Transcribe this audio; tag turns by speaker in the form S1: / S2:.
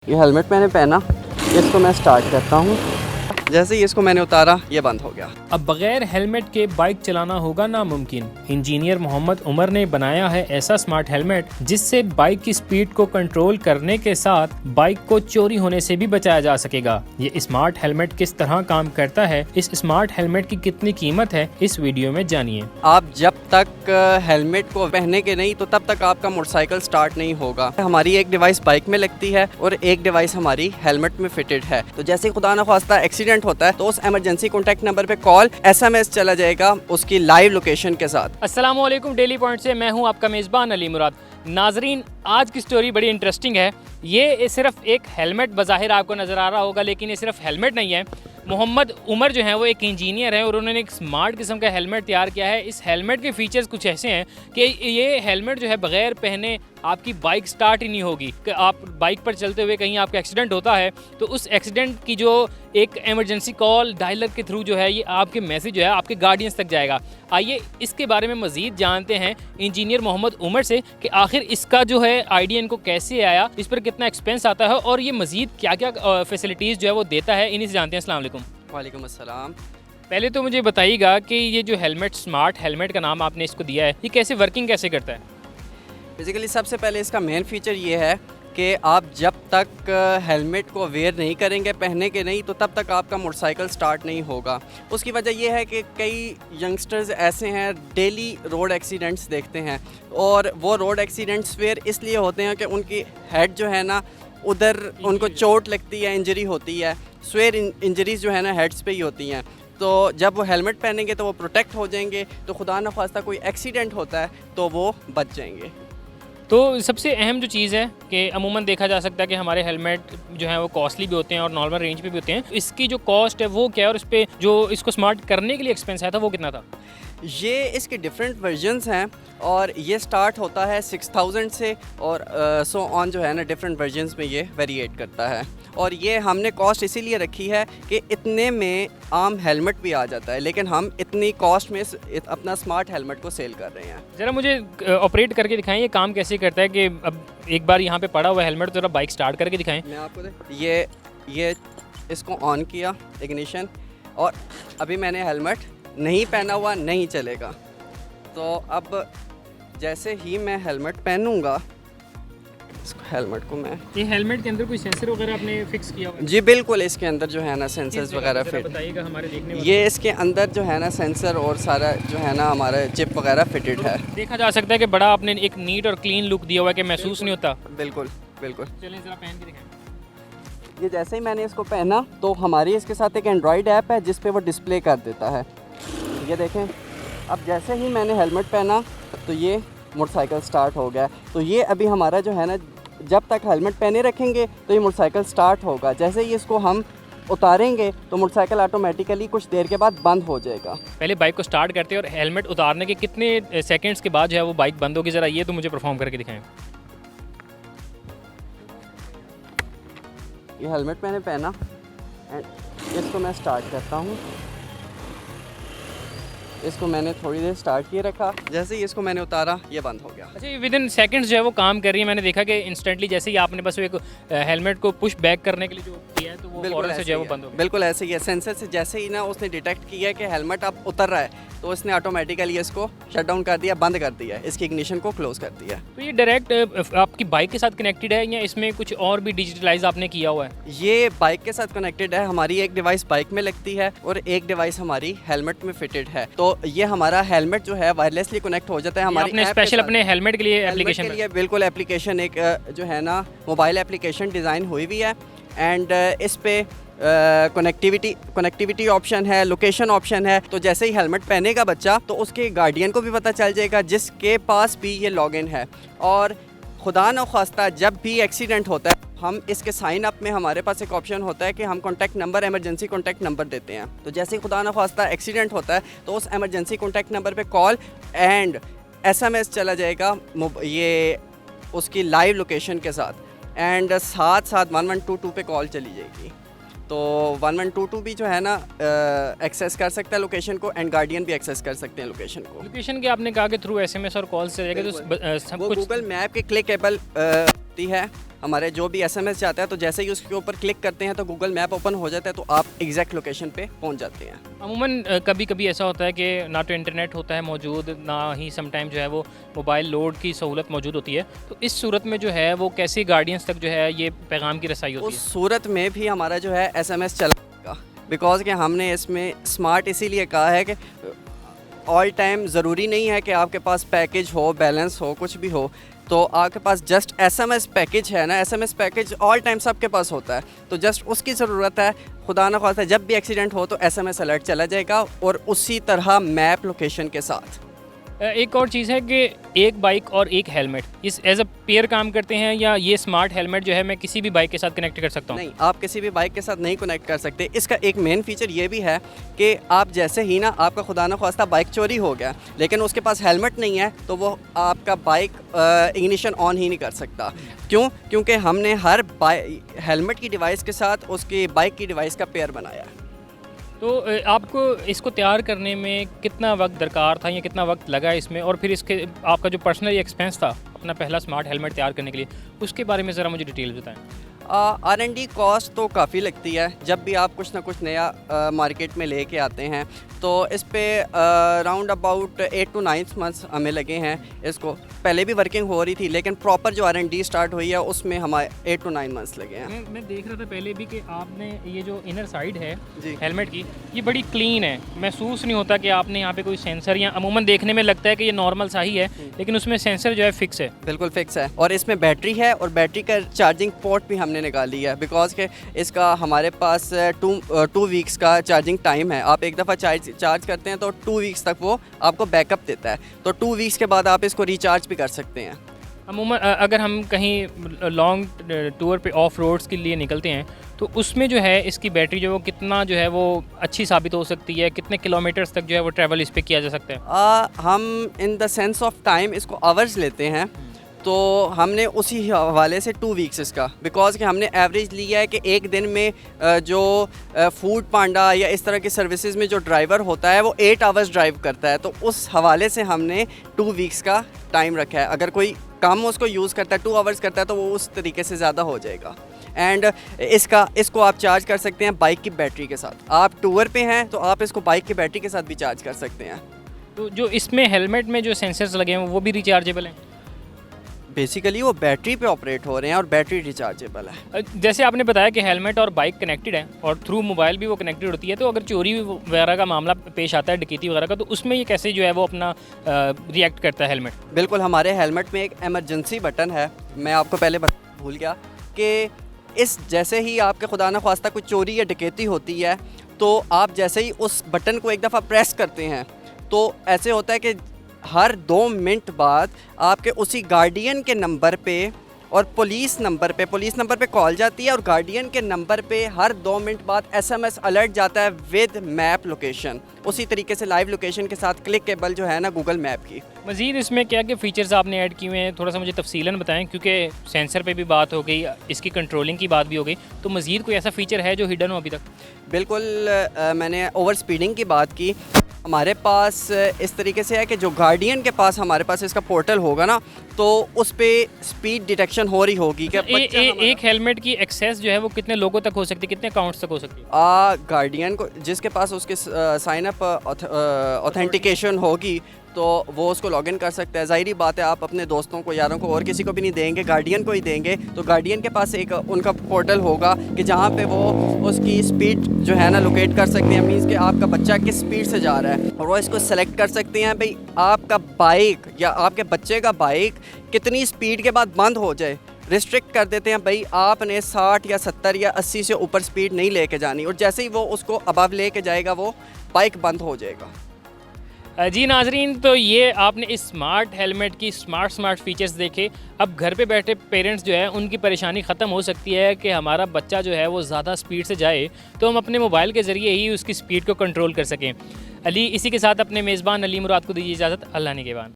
S1: ये हेलमेट मैंने पहना, इसको मैं स्टार्ट करता हूँ। जैसे ही इसको मैंने उतारा ये बंद हो गया।
S2: अब बगैर हेलमेट के बाइक चलाना होगा नामुमकिन। इंजीनियर मोहम्मद उमर ने बनाया है ऐसा स्मार्ट हेलमेट जिससे बाइक की स्पीड को कंट्रोल करने के साथ बाइक को चोरी होने से भी बचाया जा सकेगा। ये स्मार्ट हेलमेट किस तरह काम करता है, इस स्मार्ट हेलमेट की कितनी कीमत है, इस वीडियो में जानिए।
S1: आप जब तक हेलमेट को पहने के नहीं तो तब तक आपका मोटरसाइकिल स्टार्ट नहीं होगा। हमारी एक डिवाइस बाइक में लगती है और एक डिवाइस हमारी हेलमेट में फिटेड है। तो जैसे खुदा न खास्ता एक्सीडेंट होता है तो उस इमरजेंसी कॉन्टैक्ट नंबर पे कॉल SMS चला जाएगा उसकी लाइव लोकेशन के साथ।
S2: अस्सलाम वालेकुम, डेली पॉइंट से मैं हूं आपका मेज़बान अली मुराद। नाजरीन, आज की स्टोरी बड़ी इंटरेस्टिंग है। ये सिर्फ एक हेलमेट बज़ाहिर आपको नज़र आ रहा होगा, लेकिन ये सिर्फ हेलमेट नहीं है। मोहम्मद उमर जो हैं वो एक इंजीनियर हैं और उन्होंने एक स्मार्ट किस्म का हेलमेट तैयार किया है। इस हेलमेट के फीचर्स कुछ ऐसे हैं कि ये हेलमेट जो है बग़ैर पहने आपकी बाइक स्टार्ट ही नहीं होगी। कि आप बाइक पर चलते हुए कहीं आपका एक्सीडेंट होता है तो उस एक्सीडेंट की जो एक इमरजेंसी कॉल डायलर के थ्रू जो है ये आपके मैसेज जो है आपके गार्डियंस तक जाएगा। आइए इसके बारे में मज़ीद जानते हैं इंजीनियर मोहम्मद उमर से कि आखिर इसका जो है आइडिया इनको कैसे आया, इस पर कितना एक्सपेंस आता है और ये मज़ीद क्या क्या फैसिलिटीज़ जो है वो देता है। इन्हीं से जानते हैं। अस्सलाम वालेकुम।
S1: वालेकुम अस्सलाम।
S2: पहले तो मुझे बताइएगा कि ये जो हेलमेट, स्मार्ट हेलमेट का नाम आपने इसको दिया है, ये कैसे वर्किंग कैसे करता है?
S1: बेसिकली सबसे पहले इसका मेन फीचर ये है कि आप जब तक हेलमेट को वेयर नहीं करेंगे, पहने के नहीं, तो तब तक आपका मोटरसाइकिल स्टार्ट नहीं होगा। उसकी वजह यह है कि कई यंगस्टर्स ऐसे हैं डेली रोड एक्सीडेंट्स देखते हैं और वो रोड एक्सीडेंट्स फिर इसलिए होते हैं कि उनकी हेड जो है ना उधर उनको चोट लगती है, इंजरी होती है। स्वेयर इंजरीज़ जो है ना हेड्स पे ही होती हैं। तो जब वो हेलमेट पहनेंगे तो वो प्रोटेक्ट हो जाएंगे, तो खुदा न खास्ता कोई एक्सीडेंट होता है तो वो बच जाएंगे।
S2: तो सबसे अहम जो चीज़ है कि अमूमन देखा जा सकता है कि हमारे हेलमेट जो है वो कॉस्टली भी होते हैं और नॉर्मल रेंज पे भी होते हैं। इसकी जो कॉस्ट है वो क्या है और इस पे जो इसको स्मार्ट करने के लिए एक्सपेंस आया था वो कितना था?
S1: ये इसके डिफरेंट वर्जन्स हैं और ये स्टार्ट होता है 6000 से और सो ऑन जो है ना डिफरेंट वर्जन्स में ये वेरिएट करता है। और ये हमने कॉस्ट इसीलिए रखी है कि इतने में आम हेलमेट भी आ जाता है, लेकिन हम इतनी कॉस्ट में अपना स्मार्ट हेलमेट को सेल कर रहे हैं।
S2: ज़रा मुझे ऑपरेट करके दिखाएं ये काम कैसे करता है। कि अब एक बार यहाँ पे पड़ा हुआ हेलमेट, ज़रा बाइक स्टार्ट करके दिखाएं।
S1: मैं आपको ये इसको ऑन किया इग्निशन, और अभी मैंने हेलमेट नहीं पहना हुआ, नहीं चलेगा। तो अब जैसे ही मैं हेलमेट पहनूंगा, हेलमेट को मैं,
S2: ये हेलमेट के अंदर कोई सेंसर वगैरह आपने फिक्स किया हुआ है?
S1: जी बिल्कुल, इसके अंदर जो है ना सेंसर्स वगैरह फिट,
S2: बताइएगा हमारे देखने वाले।
S1: ये इसके अंदर जो है ना सेंसर और सारा जो है ना हमारा चिप वगैरह फिटेड है।
S2: देखा जा सकता है कि बड़ा आपने एक नीट और क्लीन लुक दिया हुआ है कि महसूस नहीं होता।
S1: बिल्कुल बिल्कुल।
S2: चलें ज़रा पहन के दिखाएं।
S1: ये जैसे ही मैंने इसको पहना तो हमारी इसके साथ एक एंड्रॉयड ऐप है जिस पे वो डिस्प्ले कर देता है। ये देखें, अब जैसे ही मैंने हेलमेट पहना तो ये मोटरसाइकिल स्टार्ट हो गया। तो ये अभी हमारा जो है ना, जब तक हेलमेट पहने रखेंगे तो ये मोटरसाइकिल स्टार्ट होगा। जैसे ही इसको हम उतारेंगे तो मोटरसाइकिल ऑटोमेटिकली कुछ देर के बाद बंद हो जाएगा।
S2: पहले बाइक को स्टार्ट करते हैं और हेलमेट उतारने के कितने सेकंड्स के बाद जो है वो बाइक बंद होगी, ज़रा ये तो मुझे परफॉर्म करके दिखाएं।
S1: ये हेलमेट मैंने पहना एंड इसको मैं स्टार्ट करता हूँ। इसको मैंने थोड़ी देर स्टार्ट किए रखा, जैसे ही इसको मैंने उतारा ये बंद हो गया।
S2: अच्छा, विद इन सेकंड्स जो है वो काम कर रही है। मैंने देखा कि इंस्टेंटली जैसे ही आपने बस एक हेलमेट को पुश बैक करने के लिए जो किया है तो वो फौरन से जो है वो बंद हो गया।
S1: बिल्कुल ऐसे ही है। सेंसर से जैसे ही ना उसने डिटेक्ट किया है कि हेलमेट अब उतर रहा है तो उसने ऑटोमेटिकली इसको शट डाउन कर दिया, बंद कर दिया, इसकी इग्निशन को क्लोज कर दिया।
S2: तो ये डायरेक्ट आपकी बाइक के साथ कनेक्टेड है या इसमें कुछ और भी डिजिटलाइज आपने किया हुआ है?
S1: ये बाइक के साथ कनेक्टेड है। हमारी एक डिवाइस बाइक में लगती है और एक डिवाइस हमारी हेलमेट में फिटेड है। तो ये हमारा हेलमेट जो है वायरलेसली कनेक्ट हो जाता है हमारी
S2: आपने स्पेशल अपने हेलमेट के लिए एप्लीकेशन
S1: के लिए। बिल्कुल, एप्लीकेशन एक जो है ना मोबाइल एप्लीकेशन डिज़ाइन हुई हुई है एंड इस पे कनेक्टिविटी ऑप्शन है, लोकेशन ऑप्शन है। तो जैसे ही हेलमेट पहनेगा बच्चा तो उसके गार्डियन को भी पता चल जाएगा जिसके पास भी ये लॉगिन है। और खुदा न खास्ता जब भी एक्सीडेंट होता है हम इसके साइन अप में हमारे पास एक ऑप्शन होता है कि हम contact number, emergency contact number देते हैं। तो जैसे ही खुदा न खास्ता एक्सीडेंट होता है तो उस इमरजेंसी कॉन्टैक्ट नंबर पे कॉल एंड SMS चला जाएगा ये उसकी लाइव लोकेशन के साथ एंड साथ साथ 1122 पे कॉल चली जाएगी। तो 1122 भी जो है ना एक्सेस कर सकता है लोकेशन को एंड गार्डियन भी एक्सेस कर सकते हैं लोकेशन को।
S2: लोकेशन के आपने कहा कि थ्रू SMS और कॉल से जाएगा तो सब
S1: वो
S2: कुछ
S1: गूगल मैप के क्लिकेबल होती है हमारे जो भी SMS जाता है, तो जैसे ही उसके ऊपर क्लिक करते हैं तो गूगल मैप ओपन हो जाता है, तो आप एग्जैक्ट लोकेशन पे पहुंच जाते हैं।
S2: अमूमन कभी कभी ऐसा होता है कि ना तो इंटरनेट होता है मौजूद, ना ही समटाइम जो है वो मोबाइल लोड की सहूलत मौजूद होती है, तो इस सूरत में जो है वो कैसे गार्डियंस तक जो है ये पैगाम की रसाई होती
S1: उस सूरत में भी हमारा जो है SMS चलेगा, बिकॉज कि हमने इसमें स्मार्ट इसीलिए कहा है कि ऑल टाइम ज़रूरी नहीं है कि आपके पास पैकेज हो, बैलेंस हो, कुछ भी हो, तो आपके पास जस्ट SMS पैकेज है ना, SMS पैकेज ऑल टाइम सबके पास होता है, तो जस्ट उसकी ज़रूरत है। खुदा न खास्ता जब भी एक्सीडेंट हो तो SMS अलर्ट चला जाएगा, और उसी तरह मैप लोकेशन के साथ।
S2: एक और चीज़ है कि एक बाइक और एक हेलमेट इस एज अ पेयर काम करते हैं, या ये स्मार्ट हेलमेट जो है मैं किसी भी बाइक के साथ कनेक्ट कर सकता हूँ?
S1: नहीं, आप किसी भी बाइक के साथ नहीं कनेक्ट कर सकते। इसका एक मेन फीचर ये भी है कि आप जैसे ही ना आपका खुदा न खास्ता बाइक चोरी हो गया, लेकिन उसके पास हेलमेट नहीं है, तो वो आपका बाइक इग्निशन ऑन ही नहीं कर सकता। क्यों? क्योंकि हमने हर हेलमेट की डिवाइस के साथ उसकी बाइक की डिवाइस का पेयर बनाया है।
S2: तो आपको इसको तैयार करने में कितना वक्त दरकार था या कितना वक्त लगा इसमें, और फिर इसके आपका जो पर्सनल एक्सपेंस था अपना पहला स्मार्ट हेलमेट तैयार करने के लिए, उसके बारे में ज़रा मुझे डिटेल बताएं।
S1: R&D कॉस्ट तो काफ़ी लगती है। जब भी आप कुछ ना कुछ नया मार्केट में लेके आते हैं, तो इस पे राउंड अबाउट 8 to 9 मंथ्स हमें लगे हैं। इसको पहले भी वर्किंग हो रही थी, लेकिन प्रॉपर जो R&D स्टार्ट हुई है उसमें हमारे 8 to 9 मंथ्स लगे हैं।
S2: मैं देख रहा था पहले भी कि आपने ये जो इनर साइड है
S1: जी।
S2: हेलमेट की, ये बड़ी क्लीन है, महसूस नहीं होता कि आपने यहाँ पे कोई सेंसर, या अमूमन देखने में लगता है कि ये नॉर्मल सा ही है, लेकिन उसमें सेंसर जो है फिक्स है।
S1: बिल्कुल फिक्स है, और इसमें बैटरी है, और बैटरी का चार्जिंग पोर्ट भी हमने निकाल लिया है, बिकॉज के इसका हमारे पास 2 वीक्स का चार्जिंग टाइम है। आप एक दफ़ा चार्ज करते हैं तो 2 वीक्स तक वो आपको बैकअप देता है, तो 2 वीक्स के बाद आप इसको रिचार्ज भी कर सकते हैं।
S2: अमूमन अगर हम कहीं लॉन्ग टूर पे ऑफ रोड्स के लिए निकलते हैं, तो उसमें जो है इसकी बैटरी जो है वो कितना जो है वो अच्छी साबित हो सकती है, कितने किलोमीटर्स तक जो है वो ट्रैवल इस पे किया जा सकता है?
S1: हम in the sense of time इसको आवर्स लेते हैं, तो हमने उसी हवाले से 2 वीक्स इसका, बिकॉज कि हमने एवरेज लिया है कि एक दिन में जो फूड पांडा या इस तरह की सर्विसेज में जो ड्राइवर होता है वो 8 आवर्स ड्राइव करता है, तो उस हवाले से हमने 2 वीक्स का टाइम रखा है। अगर कोई कम उसको यूज़ करता है, 2 आवर्स करता है, तो वो उस तरीके से ज़्यादा हो जाएगा। एंड इसको आप चार्ज कर सकते हैं बाइक की बैटरी के साथ। आप टूर पे हैं तो आप इसको बाइक की बैटरी के साथ भी चार्ज कर सकते हैं।
S2: तो जो इसमें हेलमेट में जो सेंसर्स लगे हैं वो भी रिचार्जेबल हैं?
S1: बेसिकली वो बैटरी पे ऑपरेट हो रहे हैं और बैटरी रिचार्जेबल है।
S2: जैसे आपने बताया कि हेलमेट और बाइक कनेक्टेड है और थ्रू मोबाइल भी वो कनेक्टेड होती है, तो अगर चोरी वगैरह का मामला पेश आता है, डकैती वगैरह का, तो उसमें ये कैसे जो है वो अपना रिएक्ट करता है हेलमेट?
S1: बिल्कुल, हमारे हेलमेट में एक एमरजेंसी बटन है। मैं आपको पहले भूल गया कि इस जैसे ही आपके खुदा न ख्वास्ता कोई चोरी या डकैती होती है, तो आप जैसे ही उस बटन को एक दफ़ा प्रेस करते हैं, तो ऐसे होता है कि हर 2 मिनट बाद आपके उसी गार्डियन के नंबर पे और पुलिस नंबर पे कॉल जाती है, और गार्डियन के नंबर पे हर 2 मिनट बाद SMS अलर्ट जाता है विद मैप लोकेशन। उसी तरीके से लाइव लोकेशन के साथ क्लिकेबल जो है ना गूगल मैप की।
S2: मज़ीद इसमें क्या क्या फ़ीचर्स आपने ऐड किए हैं, थोड़ा सा मुझे तफसीलन बताएं, क्योंकि सेंसर पे भी बात हो गई, इसकी कंट्रोलिंग की बात भी हो गई, तो मज़ीद कोई ऐसा फ़ीचर है जो हिडन हो अभी तक?
S1: बिल्कुल, मैंने ओवर स्पीडिंग की बात की। हमारे पास इस तरीके से है कि जो गार्डियन के पास हमारे पास इसका पोर्टल होगा ना, तो उस पर स्पीड डिटेक्शन हो रही होगी कि
S2: एक हेलमेट की एक्सेस जो है वो कितने लोगों तक हो सकती है, कितने अकाउंट्स तक हो सकती है?
S1: गार्डियन को जिसके पास उसके साइन अप ऑथेंटिकेशन होगी, तो वो उसको लॉगिन कर सकता है। ज़ाहिरी बात है, आप अपने दोस्तों को, यारों को, और किसी को भी नहीं देंगे, गार्डियन को ही देंगे, तो गार्डियन के पास एक उनका पोर्टल होगा कि जहाँ पे वो उसकी स्पीड जो है ना लोकेट कर सकते हैं। मीन्स कि आपका बच्चा किस स्पीड से जा रहा है, और वो इसको सेलेक्ट कर सकते हैं भाई आपका बाइक या आपके बच्चे का बाइक कितनी स्पीड के बाद बंद हो जाए। रिस्ट्रिक्ट कर देते हैं, भाई आपने 60 या 70 या 80 से ऊपर स्पीड नहीं लेके जानी, और जैसे ही वो उसको अबव लेके जाएगा वो बाइक बंद हो जाएगा।
S2: जी नाजरीन, तो ये आपने इस स्मार्ट हेलमेट की स्मार्ट फीचर्स देखे। अब घर पे बैठे पेरेंट्स जो है उनकी परेशानी ख़त्म हो सकती है कि हमारा बच्चा जो है वो ज़्यादा स्पीड से जाए, तो हम अपने मोबाइल के ज़रिए ही उसकी स्पीड को कंट्रोल कर सकें। अली, इसी के साथ अपने मेज़बान अली मुराद को दीजिए इजाज़त। अल्लाह निगहबान।